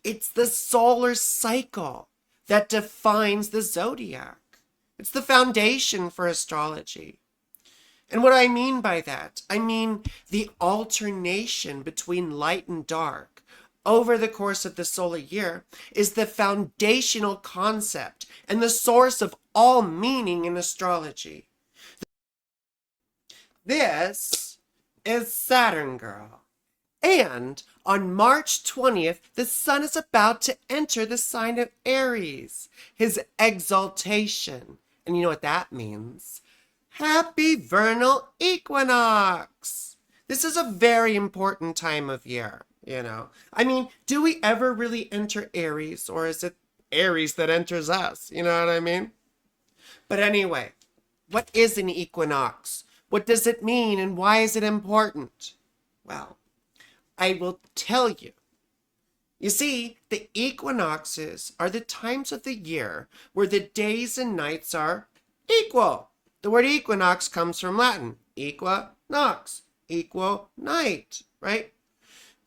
It's the solar cycle that defines the zodiac. It's the foundation for astrology. And what I mean by that, I mean the alternation between light and dark over the course of the solar year is the foundational concept and the source of all meaning in astrology. This is Saturn, girl. And on March 20th, the sun is about to enter the sign of Aries, his exaltation. And you know what that means? Happy vernal equinox. This is a very important time of year, you know. I mean, do we ever really enter Aries, or is it Aries that enters us? You know what I mean? But anyway, what is an equinox? What does it mean, and why is it important? Well, I will tell you. You see, the equinoxes are the times of the year where the days and nights are equal. The word equinox comes from Latin, equa nox, equal night, right?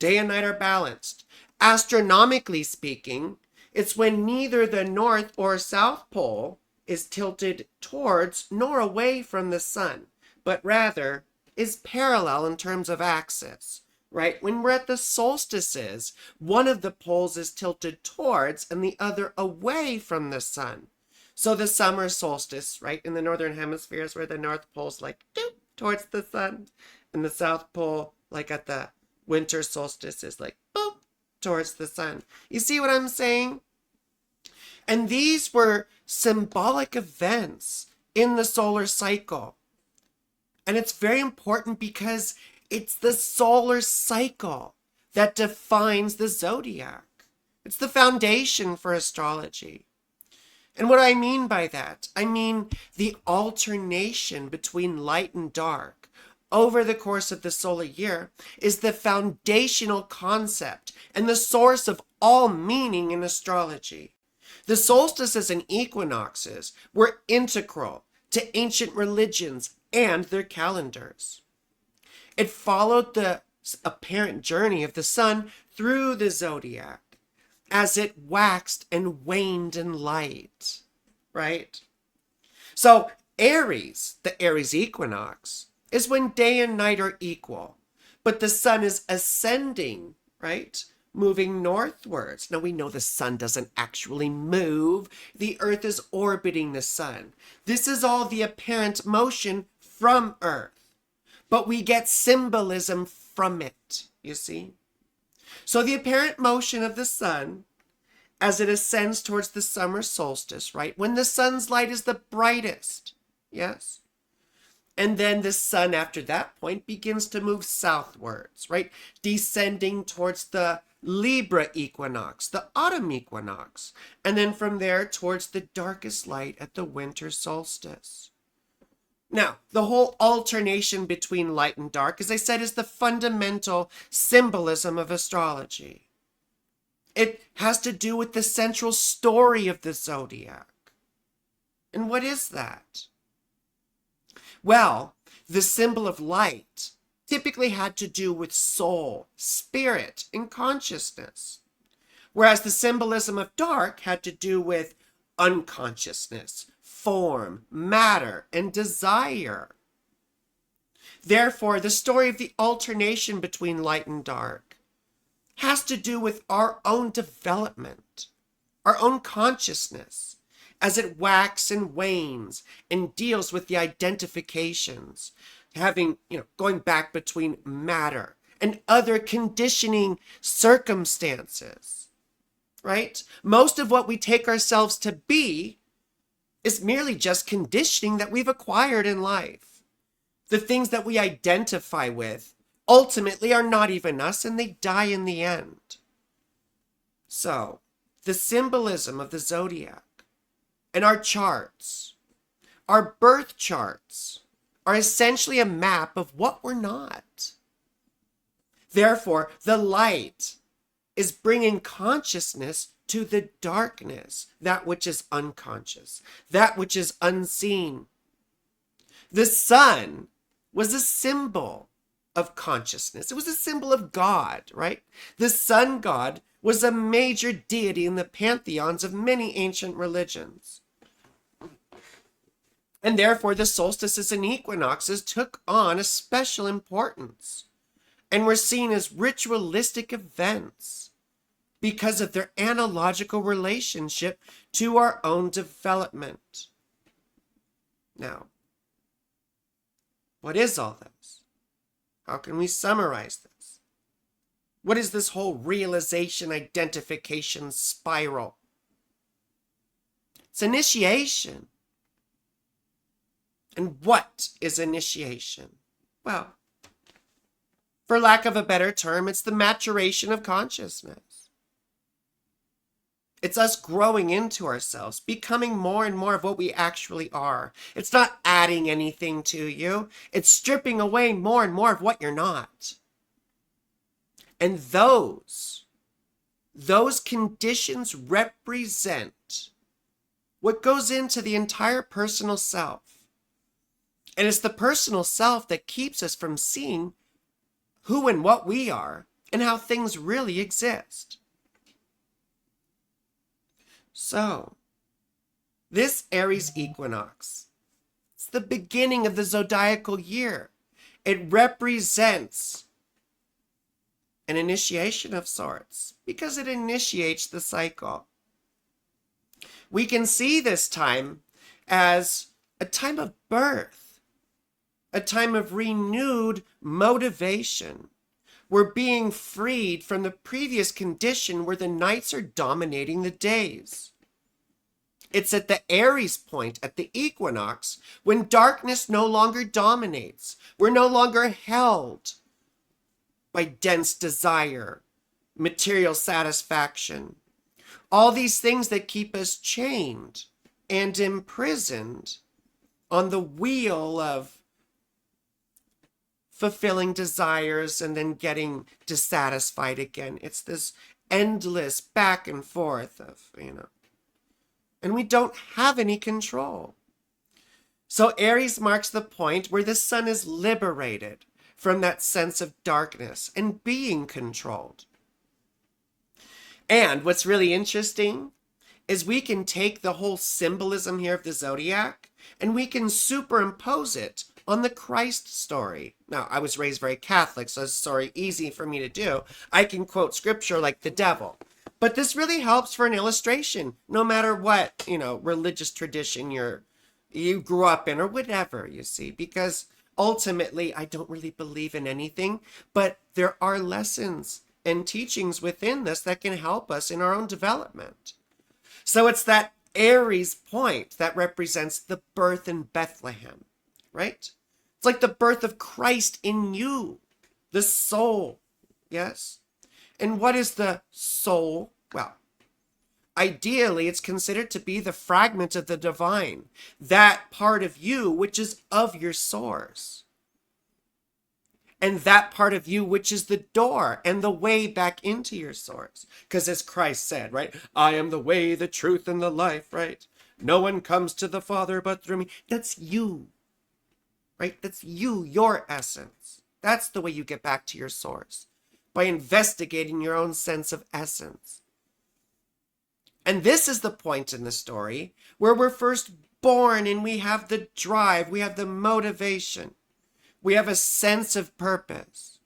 Day and night are balanced. Astronomically speaking, it's when neither the North or South Pole is tilted towards nor away from the sun, but rather is parallel in terms of axis, right? When we're at the solstices, one of the poles is tilted towards and the other away from the sun. So the summer solstice, right, in the northern hemisphere is where the North Pole's like doop, towards the sun, and the South Pole, like at the winter solstice, is like boop, towards the sun. You see what I'm saying? And these were symbolic events in the solar cycle. And it's very important because it's the solar cycle that defines the zodiac. It's the foundation for astrology. And what I mean by that, I mean the alternation between light and dark over the course of the solar year is the foundational concept and the source of all meaning in astrology. The solstices and equinoxes were integral to ancient religions and their calendars. It followed the apparent journey of the sun through the zodiac as it waxed and waned in light, right? So Aries, the Aries Equinox, is when day and night are equal, but the sun is ascending, right? Moving northwards. Now we know the sun doesn't actually move. The earth is orbiting the sun. This is all the apparent motion from earth, but we get symbolism from it, you see? So the apparent motion of the sun as it ascends towards the summer solstice, right? When the sun's light is the brightest, yes? And then the sun after that point begins to move southwards, right? Descending towards the Libra equinox, the autumn equinox. And then from there towards the darkest light at the winter solstice. Now, the whole alternation between light and dark, as I said, is the fundamental symbolism of astrology. It has to do with the central story of the zodiac. And what is that? Well, the symbol of light typically had to do with soul, spirit, and consciousness, whereas the symbolism of dark had to do with unconsciousness, form, matter, and desire. Therefore, the story of the alternation between light and dark has to do with our own development, our own consciousness, as it waxes and wanes and deals with the identifications, going back between matter and other conditioning circumstances, right? Most of what we take ourselves to be is merely just conditioning that we've acquired in life. The things that we identify with ultimately are not even us, and they die in the end. So, the symbolism of the zodiac and our charts, our birth charts, are essentially a map of what we're not. Therefore, the light is bringing consciousness to the darkness, that which is unconscious, that which is unseen. The sun was a symbol of consciousness. It was a symbol of God, right? The sun god was a major deity in the pantheons of many ancient religions. And therefore, the solstices and equinoxes took on a special importance and were seen as ritualistic events because of their analogical relationship to our own development. Now, what is all this? How can we summarize this? What is this whole realization identification spiral? It's initiation. And what is initiation? Well, for lack of a better term, it's the maturation of consciousness. It's us growing into ourselves, becoming more and more of what we actually are. It's not adding anything to you. It's stripping away more and more of what you're not. And those conditions represent what goes into the entire personal self. And it's the personal self that keeps us from seeing who and what we are and how things really exist. So, this Aries Equinox, it's the beginning of the zodiacal year. It represents an initiation of sorts because it initiates the cycle. We can see this time as a time of birth, a time of renewed motivation. We're being freed from the previous condition where the nights are dominating the days. It's at the Aries point, at the equinox, when darkness no longer dominates. We're no longer held by dense desire, material satisfaction, all these things that keep us chained and imprisoned on the wheel of fulfilling desires and then getting dissatisfied again. It's this endless back and forth of, and we don't have any control. So Aries marks the point where the sun is liberated from that sense of darkness and being controlled. And what's really interesting is we can take the whole symbolism here of the zodiac and we can superimpose it on the Christ story. Now, I was raised very Catholic, so it's easy for me to do. I can quote scripture like the devil. But this really helps for an illustration, no matter what, religious tradition you grew up in or whatever, you see, because ultimately I don't really believe in anything, but there are lessons and teachings within this that can help us in our own development. So it's that Aries point that represents the birth in Bethlehem, right? It's like the birth of Christ in you, the soul, yes? And what is the soul? Well, ideally, it's considered to be the fragment of the divine, that part of you which is of your source. And that part of you which is the door and the way back into your source. Because as Christ said, right? I am the way, the truth, and the life, right? No one comes to the Father but through me. That's you, right? That's you, your essence. That's the way you get back to your source. By investigating your own sense of essence. And this is the point in the story where we're first born and we have the drive, we have the motivation. We have a sense of purpose.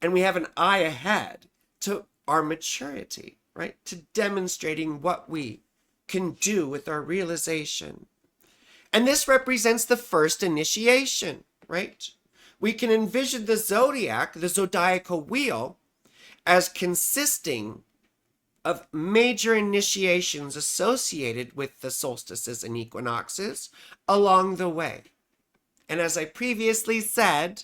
And we have an eye ahead to our maturity, right? To demonstrating what we can do with our realization. And this represents the first initiation, right? We can envision the zodiac, the zodiacal wheel, as consisting of major initiations associated with the solstices and equinoxes along the way. And as I previously said,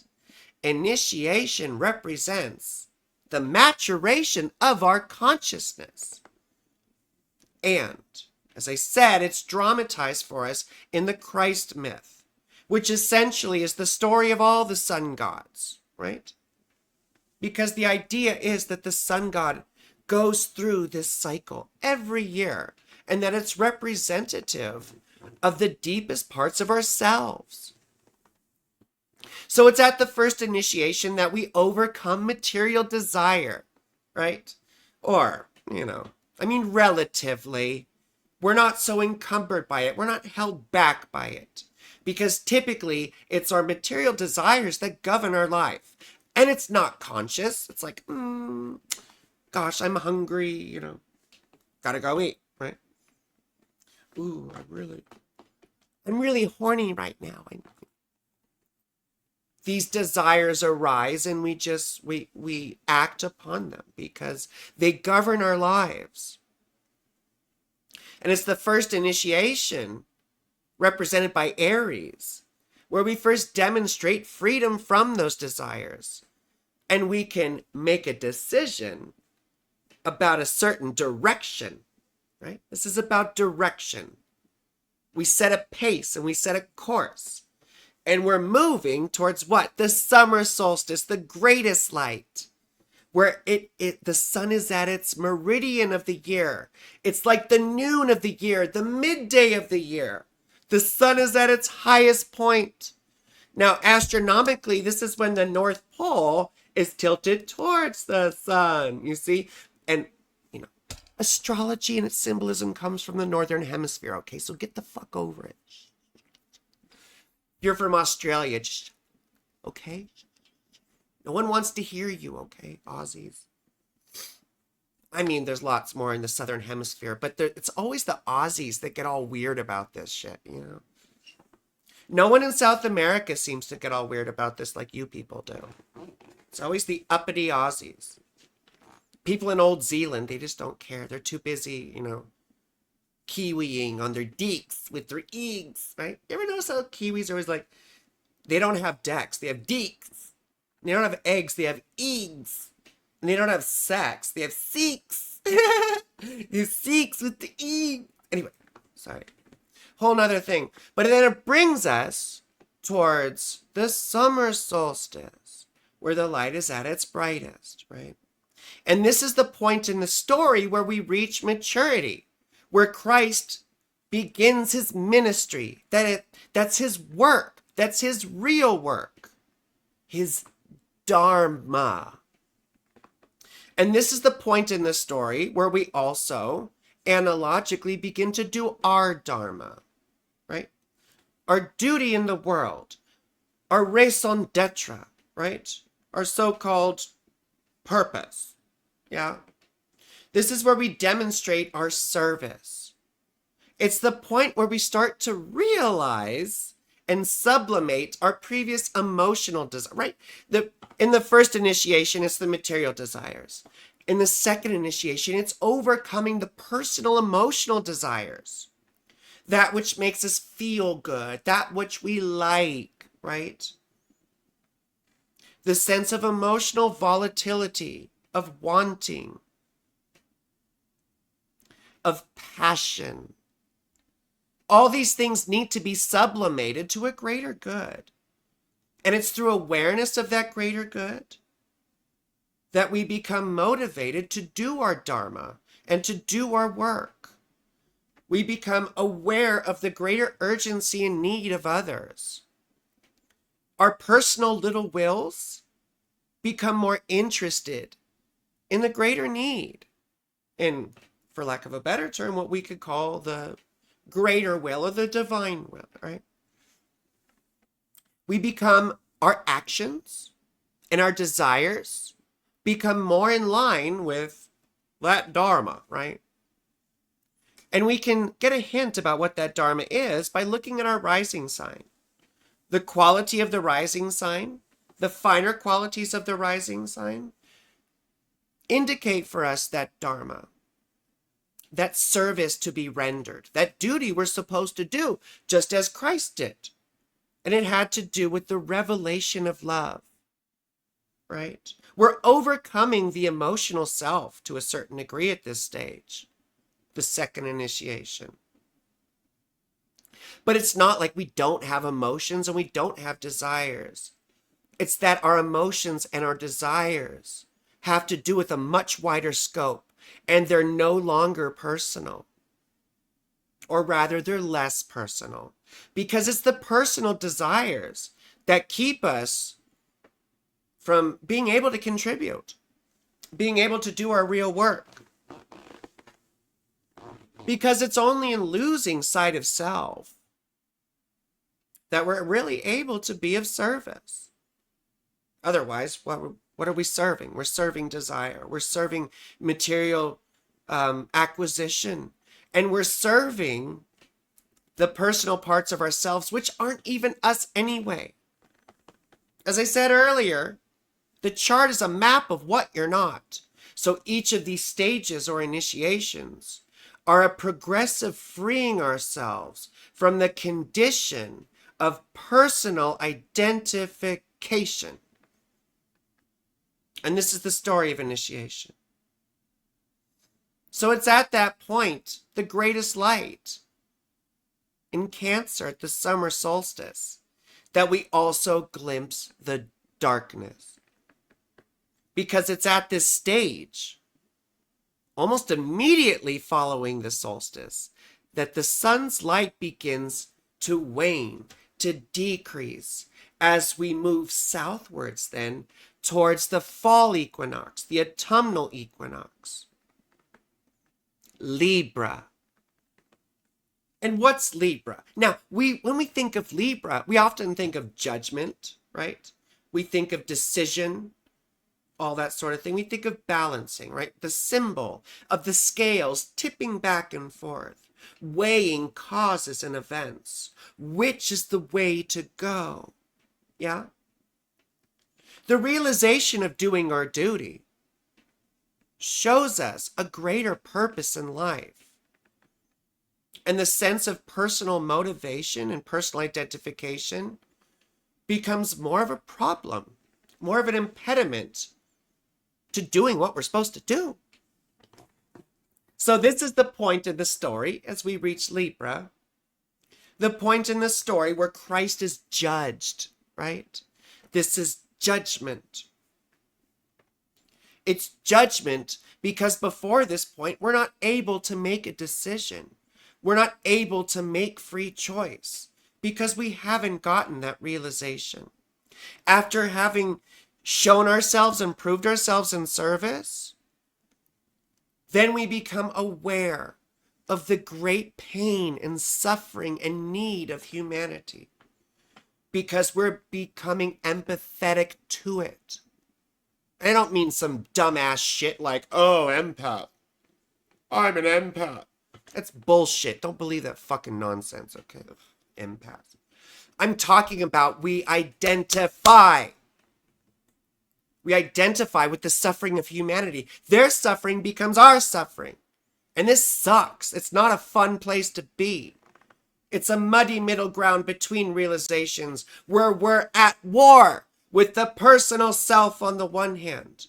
initiation represents the maturation of our consciousness. And, as I said, it's dramatized for us in the Christ myth, which essentially is the story of all the sun gods, right? Because the idea is that the sun god goes through this cycle every year, and that it's representative of the deepest parts of ourselves. So it's at the first initiation that we overcome material desire, right? Or, I mean, relatively, we're not so encumbered by it. We're not held back by it. Because typically, it's our material desires that govern our life. And it's not conscious. It's like, gosh, I'm hungry, gotta go eat, right? Ooh, I'm really horny right now. These desires arise and we act upon them because they govern our lives. And it's the first initiation represented by Aries, where we first demonstrate freedom from those desires. And we can make a decision about a certain direction, right? This is about direction. We set a pace and we set a course. And we're moving towards what? The summer solstice, the greatest light, where the sun is at its meridian of the year. It's like the noon of the year, the midday of the year. The sun is at its highest point. Now, astronomically, this is when the North Pole is tilted towards the sun, you see? And, astrology and its symbolism comes from the Northern Hemisphere, okay? So get the fuck over it. You're from Australia, okay? No one wants to hear you, okay, Aussies? I mean, there's lots more in the Southern Hemisphere, but it's always the Aussies that get all weird about this shit, No one in South America seems to get all weird about this like you people do. It's always the uppity Aussies. People in Old Zealand, they just don't care. They're too busy, kiwiing on their deeks with their eeks, right? You ever notice how Kiwis are always like, they don't have decks, they have deeks. They don't have eggs, they have eggs. And they don't have sex, they have seeks. You seeks with the e. Anyway, sorry. Whole nother thing. But then it brings us towards the summer solstice, where the light is at its brightest, right? And this is the point in the story where we reach maturity, where Christ begins his ministry. That's his work. That's his real work. His Dharma. And this is the point in the story where we also analogically begin to do our Dharma, right? Our duty in the world, our raison d'etre, right? Our so-called purpose, yeah? This is where we demonstrate our service. It's the point where we start to realize and sublimate our previous emotional desire, right? In the first initiation, it's the material desires. In the second initiation, it's overcoming the personal emotional desires. That which makes us feel good, that which we like, right? The sense of emotional volatility, of wanting, of passion. All these things need to be sublimated to a greater good. And it's through awareness of that greater good that we become motivated to do our Dharma and to do our work. We become aware of the greater urgency and need of others. Our personal little wills become more interested in the greater need. In, for lack of a better term, what we could call the greater will or the divine will, right? We become, our actions and our desires become more in line with that Dharma, right? And we can get a hint about what that Dharma is by looking at our rising sign. The quality of the rising sign, the finer qualities of the rising sign, indicate for us that Dharma, that service to be rendered, that duty we're supposed to do, just as Christ did. And it had to do with the revelation of love, right? We're overcoming the emotional self to a certain degree at this stage, the second initiation. But it's not like we don't have emotions and we don't have desires. It's that our emotions and our desires have to do with a much wider scope, and they're no longer personal. Or rather, they're less personal. Because it's the personal desires that keep us from being able to contribute. being able to do our real work. Because it's only in losing sight of self that we're really able to be of service. Otherwise, what are we serving? We're serving desire. We're serving material acquisition. And we're serving the personal parts of ourselves, which aren't even us anyway. As I said earlier, the chart is a map of what you're not. So each of these stages or initiations are a progressive freeing ourselves from the condition of personal identification. And this is the story of initiation. So it's at that point, the greatest light in Cancer at the summer solstice, that we also glimpse the darkness. Because it's at this stage, almost immediately following the solstice, that the sun's light begins to wane, to decrease, as we move southwards then towards the fall equinox, the autumnal equinox. Libra. And what's Libra? Now, when we think of Libra, we often think of judgment, right? We think of decision, all that sort of thing. We think of balancing, right? The symbol of the scales tipping back and forth, weighing causes and events. Which is the way to go? Yeah? The realization of doing our duty shows us a greater purpose in life. And the sense of personal motivation and personal identification becomes more of a problem, more of an impediment to doing what we're supposed to do. So this is the point in the story as we reach Libra. The point in the story where Christ is judged, right? This is judgment. It's judgment because before this point, we're not able to make a decision. We're not able to make free choice because we haven't gotten that realization. After having shown ourselves and proved ourselves in service, then we become aware of the great pain and suffering and need of humanity because we're becoming empathetic to it. I don't mean some dumbass shit like, oh, empath. I'm an empath. That's bullshit. Don't believe that fucking nonsense, okay? Empath. I'm talking about we identify. We identify with the suffering of humanity. Their suffering becomes our suffering. And this sucks. It's not a fun place to be. It's a muddy middle ground between realizations where we're at war with the personal self on the one hand,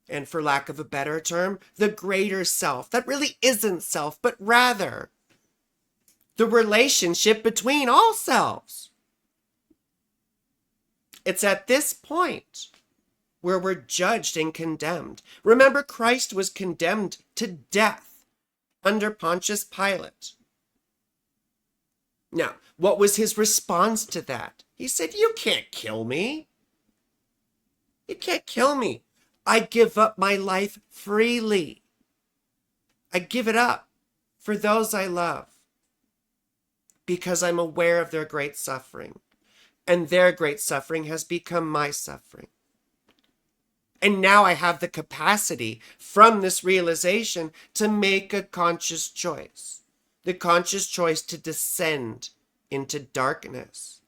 and for lack of a better term, the greater self that really isn't self, but rather the relationship between all selves. It's at this point where we're judged and condemned. Remember, Christ was condemned to death under Pontius Pilate. Now, what was his response to that? He said, you can't kill me. You can't kill me. I give up my life freely. I give it up for those I love because I'm aware of their great suffering, and their great suffering has become my suffering. And now I have the capacity from this realization to make a conscious choice, the conscious choice to descend into darkness,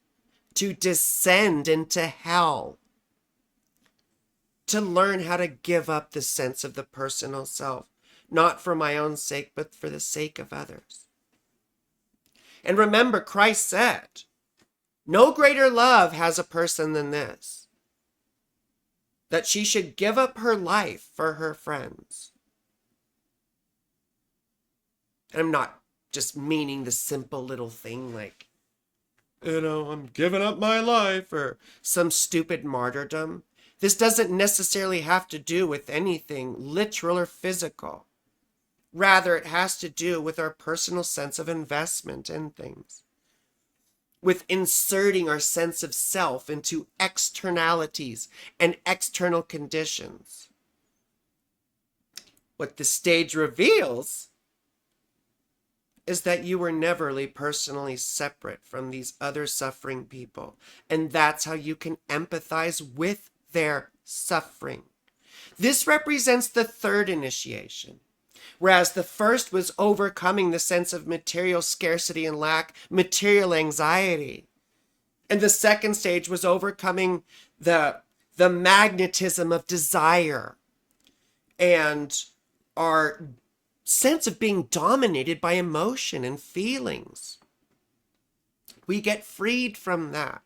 to descend into hell, to learn how to give up the sense of the personal self, not for my own sake, but for the sake of others. And remember, Christ said, no greater love has a person than this, that she should give up her life for her friends. And I'm not just meaning the simple little thing like, I'm giving up my life or some stupid martyrdom. This doesn't necessarily have to do with anything literal or physical. Rather, it has to do with our personal sense of investment in things, with inserting our sense of self into externalities and external conditions. What the stage reveals is that you were never personally separate from these other suffering people. And that's how you can empathize with their suffering. This represents the third initiation. Whereas the first was overcoming the sense of material scarcity and lack, material anxiety. And the second stage was overcoming the magnetism of desire and our sense of being dominated by emotion and feelings. We get freed from that.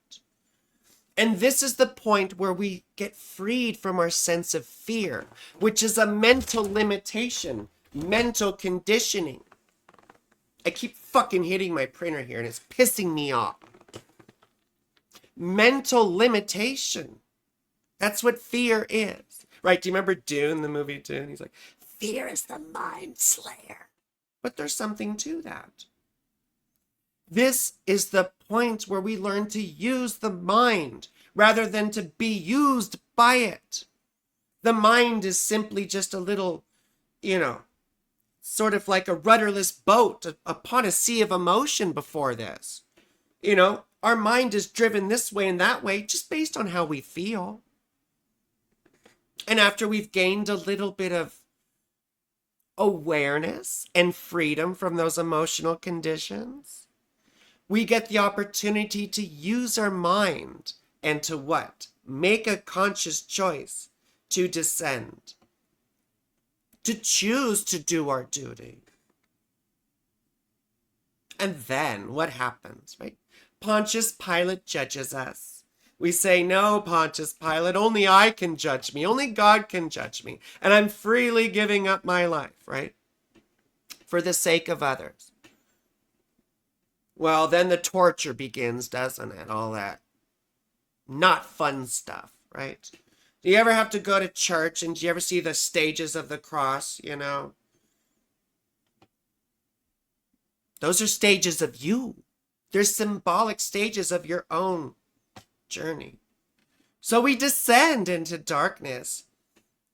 And this is the point where we get freed from our sense of fear, which is a mental limitation, mental conditioning. I keep fucking hitting my printer here and it's pissing me off. Mental limitation. That's what fear is. Right? Do you remember Dune, the movie Dune? He's like, fear is the mind slayer. But there's something to that. This is the point where we learn to use the mind rather than to be used by it. The mind is simply just a little, sort of like a rudderless boat upon a sea of emotion before this. Our mind is driven this way and that way just based on how we feel. And after we've gained a little bit of awareness and freedom from those emotional conditions, we get the opportunity to use our mind and to what? Make a conscious choice to descend, to choose to do our duty. And then what happens, right? Pontius Pilate judges us. We say, no, Pontius Pilate, only I can judge me. Only God can judge me. And I'm freely giving up my life, right? For the sake of others. Well, then the torture begins, doesn't it? All that not fun stuff, right? Do you ever have to go to church and do you ever see the stages of the cross, Those are stages of you. They're symbolic stages of your own journey. So we descend into darkness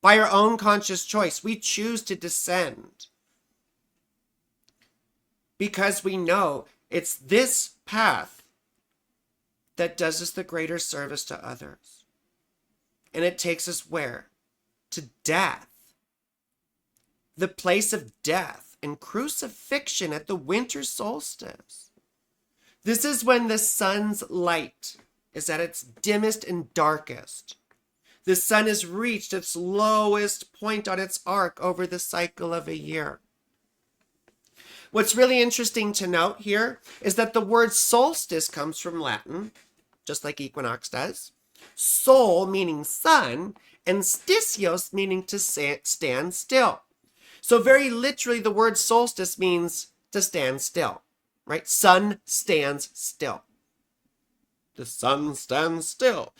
by our own conscious choice. We choose to descend because we know it's this path that does us the greater service to others. And it takes us where? To death. The place of death and crucifixion at the winter solstice. This is when the sun's light is at its dimmest and darkest. The sun has reached its lowest point on its arc over the cycle of a year. What's really interesting to note here is that the word solstice comes from Latin, just like equinox does. Sol meaning sun, and stisios meaning to stand still. So very literally the word solstice means to stand still, right? Sun stands still. The sun stands still.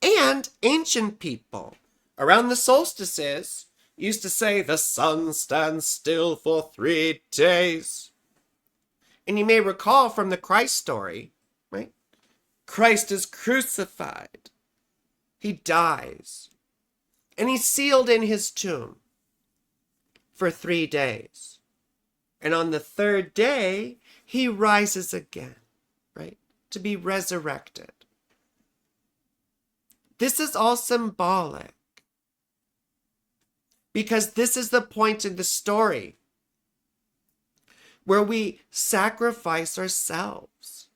And ancient people around the solstices used to say the sun stands still for 3 days. And you may recall from the Christ story, right? Christ is crucified. He dies. And he's sealed in his tomb for 3 days. And on the 3rd day, he rises again, right? To be resurrected. This is all symbolic. Because this is the point in the story where we sacrifice ourselves.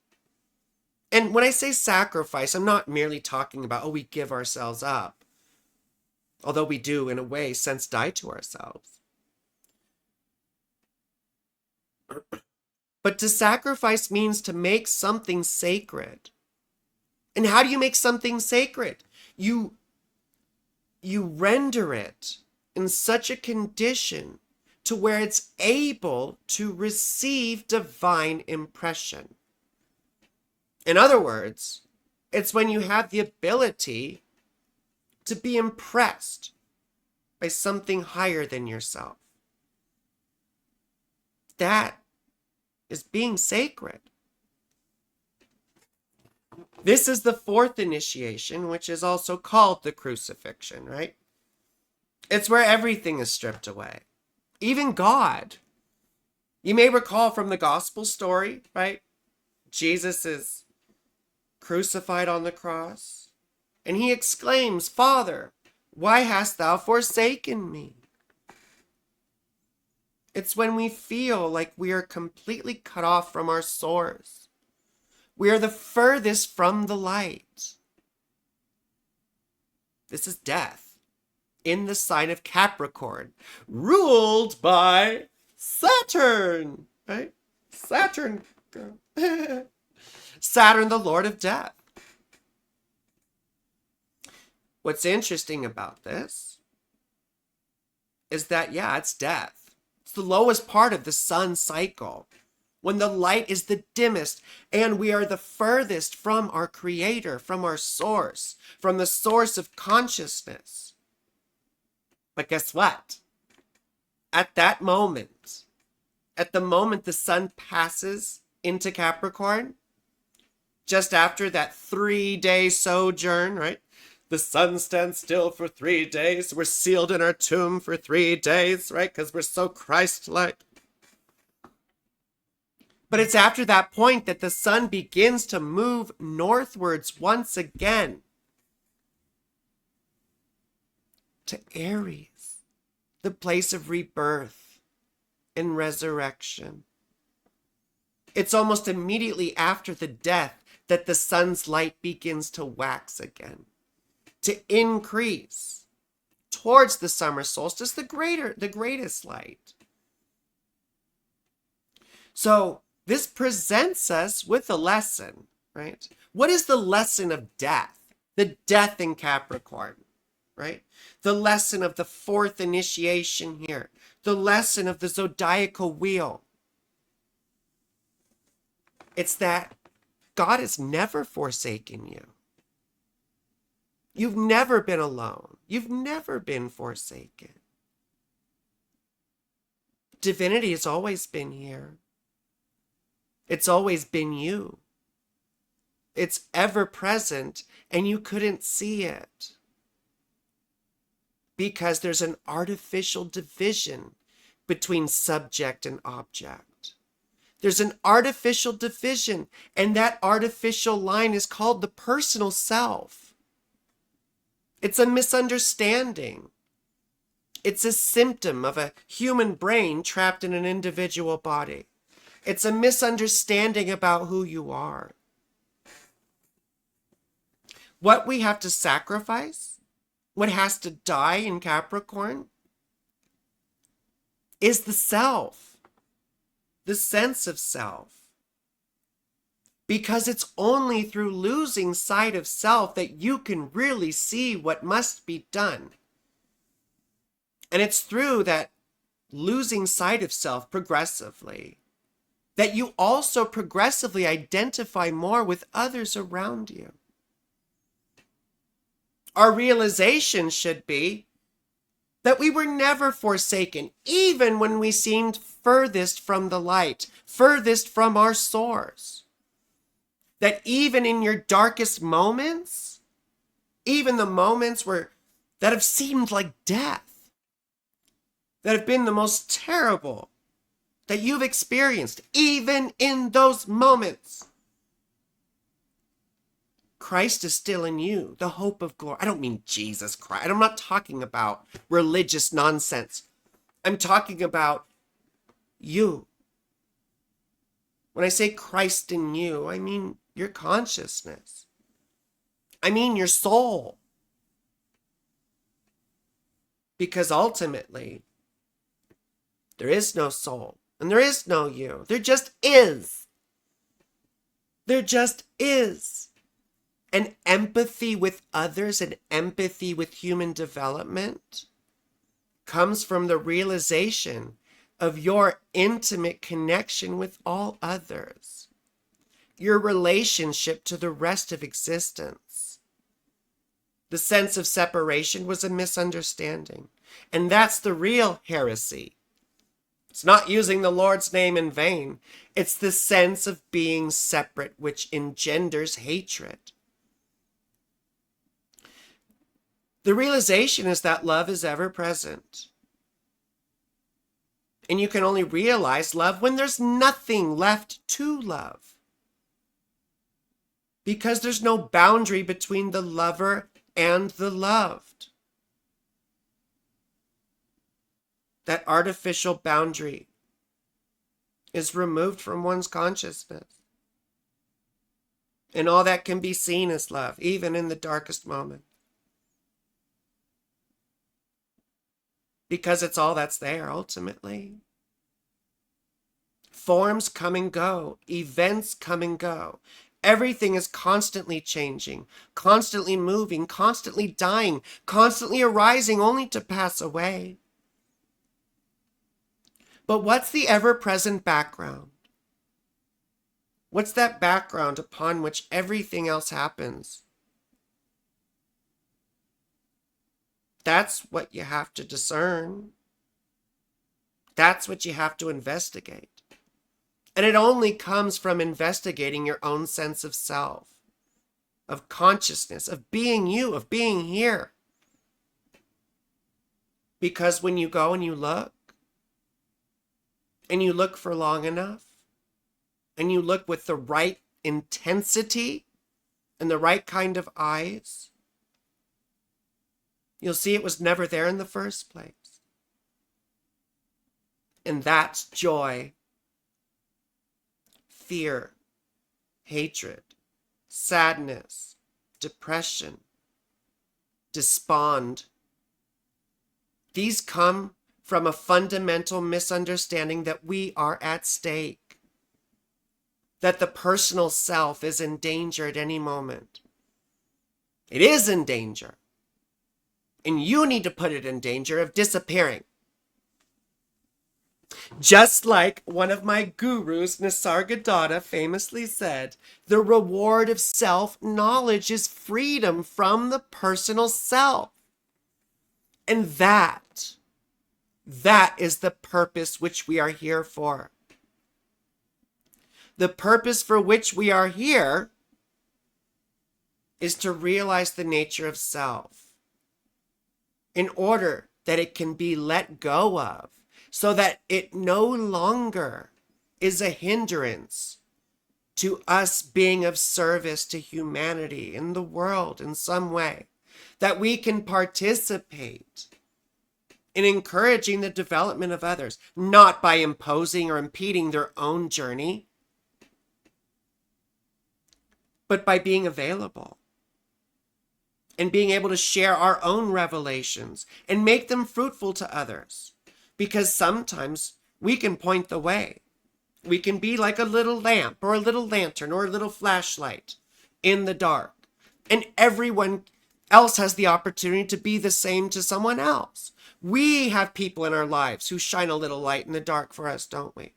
And when I say sacrifice, I'm not merely talking about, we give ourselves up. Although we do, in a way, since die to ourselves. But to sacrifice means to make something sacred. And how do you make something sacred? You render it in such a condition to where it's able to receive divine impression. In other words, it's when you have the ability to be impressed by something higher than yourself. That is being sacred. This is the 4th initiation, which is also called the crucifixion, right? It's where everything is stripped away. even God. You may recall from the gospel story, right? Jesus is crucified on the cross, and he exclaims, "Father, why hast thou forsaken me?" It's when we feel like we are completely cut off from our source. We are the furthest from the light. This is death in the sign of Capricorn, ruled by Saturn, right? Saturn, Saturn, the Lord of Death. What's interesting about this is that, yeah, it's death. It's the lowest part of the sun cycle, when the light is the dimmest and we are the furthest from our creator, from our source, from the source of consciousness. But guess what? At that moment, at the moment the sun passes into Capricorn, just after that 3-day sojourn, right? The sun stands still for 3 days. We're sealed in our tomb for 3 days, right? Because we're so Christ-like. But it's after that point that the sun begins to move northwards once again to Aries, the place of rebirth and resurrection. It's almost immediately after the death that the sun's light begins to wax again, to increase towards the summer solstice, the greatest light. So this presents us with a lesson, right? What is the lesson of death? The death in Capricorn, right? The lesson of the fourth initiation here. The lesson of the zodiacal wheel. It's that God has never forsaken you. You've never been alone. You've never been forsaken. Divinity has always been here. It's always been you. It's ever present, and you couldn't see it because there's an artificial division between subject and object. There's an artificial division, and that artificial line is called the personal self. It's a misunderstanding. It's a symptom of a human brain trapped in an individual body. It's a misunderstanding about who you are. What we have to sacrifice, what has to die in Capricorn, is the self, the sense of self. Because it's only through losing sight of self that you can really see what must be done. And it's through that losing sight of self progressively that you also progressively identify more with others around you. Our realization should be that we were never forsaken, even when we seemed furthest from the light, furthest from our source. That even in your darkest moments, even the moments that have seemed like death, that have been the most terrible that you've experienced, even in those moments, Christ is still in you, the hope of glory. I don't mean Jesus Christ. I'm not talking about religious nonsense. I'm talking about you. When I say Christ in you, I mean your consciousness. I mean your soul. Because ultimately, there is no soul and there is no you. There just is. There just is. And empathy with others and empathy with human development comes from the realization of your intimate connection with all others, your relationship to the rest of existence. The sense of separation was a misunderstanding, and that's the real heresy. It's not using the Lord's name in vain. It's the sense of being separate which engenders hatred. The realization is that love is ever present. And you can only realize love when there's nothing left to love. Because there's no boundary between the lover and the loved. That artificial boundary is removed from one's consciousness. And all that can be seen as love, even in the darkest moment. Because it's all that's there, ultimately. Forms come and go. Events come and go. Everything is constantly changing, constantly moving, constantly dying, constantly arising, only to pass away. But what's the ever-present background? What's that background upon which everything else happens? That's what you have to discern. That's what you have to investigate. And it only comes from investigating your own sense of self, of consciousness, of being you, of being here. Because when you go and you look for long enough, and you look with the right intensity and the right kind of eyes, you'll see it was never there in the first place. And that's joy, fear, hatred, sadness, depression, despond. These come from a fundamental misunderstanding that we are at stake, that the personal self is in danger at any moment. It is in danger. And you need to put it in danger of disappearing. Just like one of my gurus, Nisargadatta, famously said, the reward of self-knowledge is freedom from the personal self. And that is the purpose which we are here for. The purpose for which we are here is to realize the nature of self in order that it can be let go of, so that it no longer is a hindrance to us being of service to humanity in the world in some way, that we can participate in encouraging the development of others, not by imposing or impeding their own journey, but by being available and being able to share our own revelations and make them fruitful to others. Because sometimes we can point the way. We can be like a little lamp or a little lantern or a little flashlight in the dark. And everyone else has the opportunity to be the same to someone else. We have people in our lives who shine a little light in the dark for us, don't we?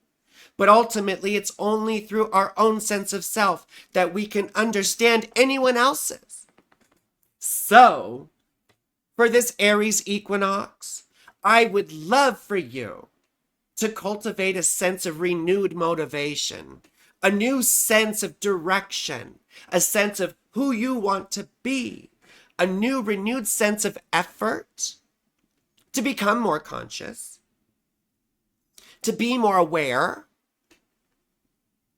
But ultimately, it's only through our own sense of self that we can understand anyone else's. So, for this Aries Equinox, I would love for you to cultivate a sense of renewed motivation, a new sense of direction, a sense of who you want to be, a new renewed sense of effort to become more conscious, to be more aware,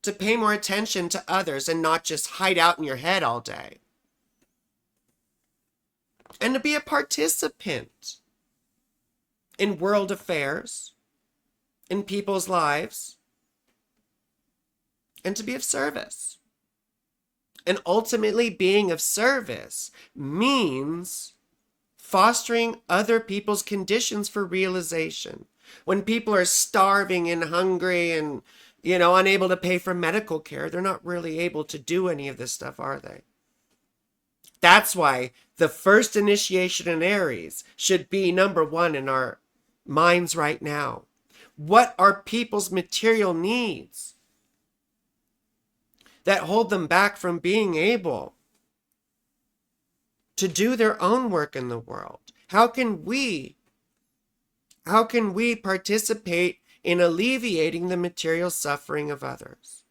to pay more attention to others and not just hide out in your head all day, and to be a participant in world affairs, in people's lives, and to be of service. And ultimately, being of service means fostering other people's conditions for realization. When people are starving and hungry and, unable to pay for medical care, they're not really able to do any of this stuff, are they? That's why the first initiation in Aries should be number one in our minds right now. What are people's material needs that hold them back from being able to do their own work in the world? How can we participate in alleviating the material suffering of others?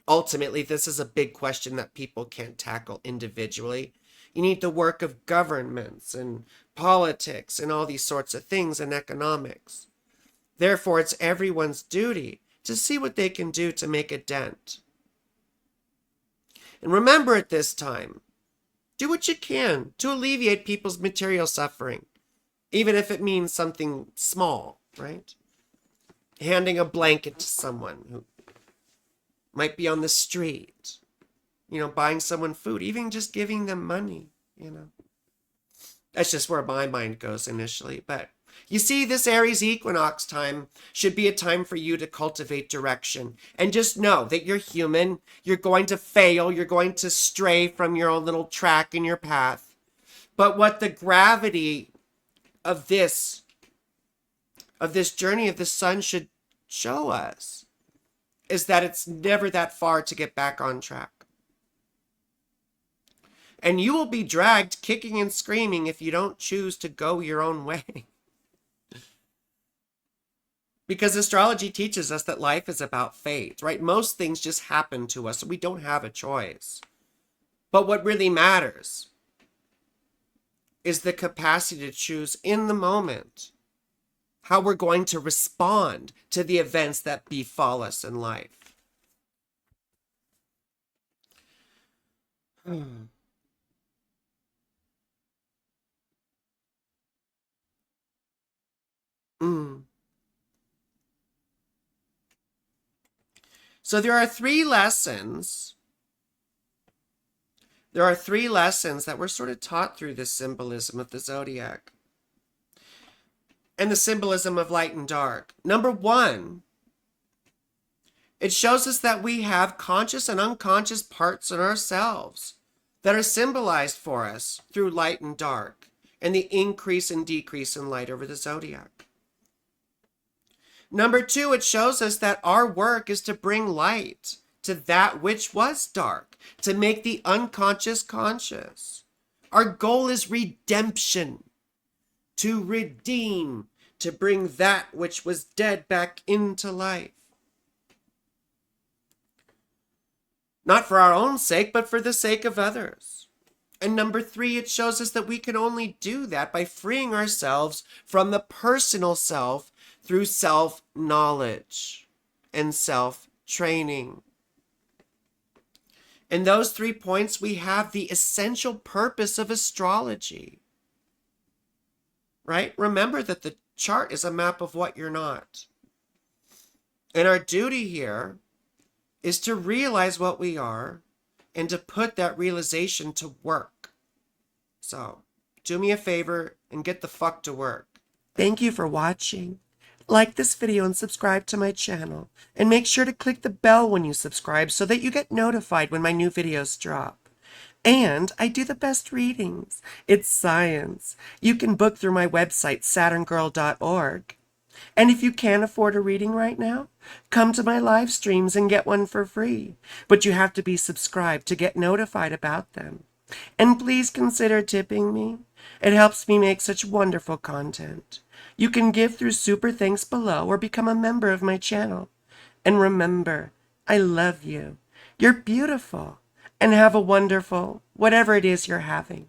Ultimately, this is a big question that people can't tackle individually. You need the work of governments and politics and all these sorts of things and economics. Therefore, it's everyone's duty to see what they can do to make a dent. And remember at this time, do what you can to alleviate people's material suffering, even if it means something small, right? Handing a blanket to someone who might be on the street, buying someone food, even just giving them money, That's just where my mind goes initially. But you see, this Aries Equinox time should be a time for you to cultivate direction. And just know that you're human. You're going to fail. You're going to stray from your own little track in your path. But what the gravity of this journey of the sun should show us is that it's never that far to get back on track. And you will be dragged kicking and screaming if you don't choose to go your own way. Because astrology teaches us that life is about fate, right? Most things just happen to us, so we don't have a choice. But what really matters is the capacity to choose in the moment how we're going to respond to the events that befall us in life. So there are three lessons. There are three lessons that we're sort of taught through this symbolism of the zodiac and the symbolism of light and dark. Number one, it shows us that we have conscious and unconscious parts in ourselves that are symbolized for us through light and dark and the increase and decrease in light over the zodiac. Number two, it shows us that our work is to bring light to that which was dark, to make the unconscious conscious. Our goal is redemption, to redeem, to bring that which was dead back into life. Not for our own sake, but for the sake of others. And number three, it shows us that we can only do that by freeing ourselves from the personal self through self-knowledge and self-training. In those 3 points, we have the essential purpose of astrology. Right? Remember that the chart is a map of what you're not. And our duty here is to realize what we are and to put that realization to work. So, do me a favor and get the fuck to work. Thank you for watching. Like this video and subscribe to my channel. And make sure to click the bell when you subscribe so that you get notified when my new videos drop. And I do the best readings. It's science. You can book through my website, saturngirl.org. And if you can't afford a reading right now, come to my live streams and get one for free. But you have to be subscribed to get notified about them. And please consider tipping me. It helps me make such wonderful content. You can give through super thanks below or become a member of my channel. And remember, I love you. You're beautiful. And have a wonderful whatever it is you're having.